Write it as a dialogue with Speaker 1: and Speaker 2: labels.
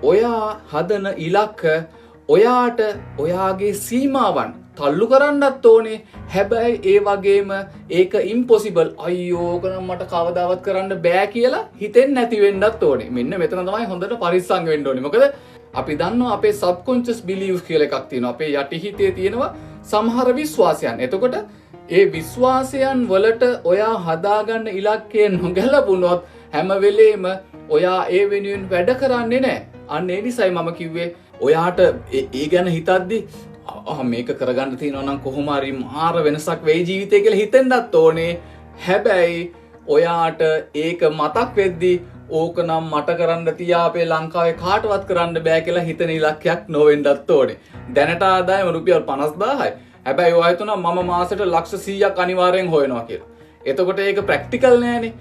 Speaker 1: ඔයා හදන ඉලක්ක ඔයාට ඔයාගේ සීමාවන් තල්ලු කරන්නත් ඕනේ. හැබැයි ඒ වගේම ඒක ඉම්පොසිබල් අයියෝ ඕක නම් මට කවදාවත් කරන්න බෑ කියලා හිතෙන්නේ නැති වෙන්නත් ඕනේ. මෙන්න මෙතන තමයි හොඳට පරිස්සම් වෙන්න ඕනේ. මොකද අපි දන්නවා අපේ subconscious beliefs කියලා එකක් තියෙනවා. අපේ යටිහිතේ තියෙනවා සමහර විශ්වාසයන්. එතකොට ඒ විශ්වාසයන් වලට ඔයා හදාගන්න ඉලක්කය නොගැලපුණොත් හැම වෙලේම ඔයා ඒ වෙනුවෙන් වැඩ කරන්නේ නැහැ. අන්න ඒ නිසායි මම කිව්වේ ඔයාට ඒ ගැන හිතද්දි මේක කරගන්න තියෙනවා නම් කොහොම හරි මාර වෙනසක් වෙයි ජීවිතේ කියලා හිතෙන්නත් ඕනේ. හැබැයි ඔයාට ඒක මතක් වෙද්දි ඕක නම් මට කරන්න තියා අපේ ලංකාවේ කාටවත් කරන්න බෑ කියලා හිතන ඉලක්කයක් නොවෙන්නත් ඕනේ. දැනට ආදායම රුපියල් 50000යි. හැබැයි ඔය හිතනවා මම මාසෙට ලක්ෂ 100ක් අනිවාර්යෙන් හොයනවා කියලා. එතකොට ඒක ප්‍රැක්ටිකල් නෑනේ.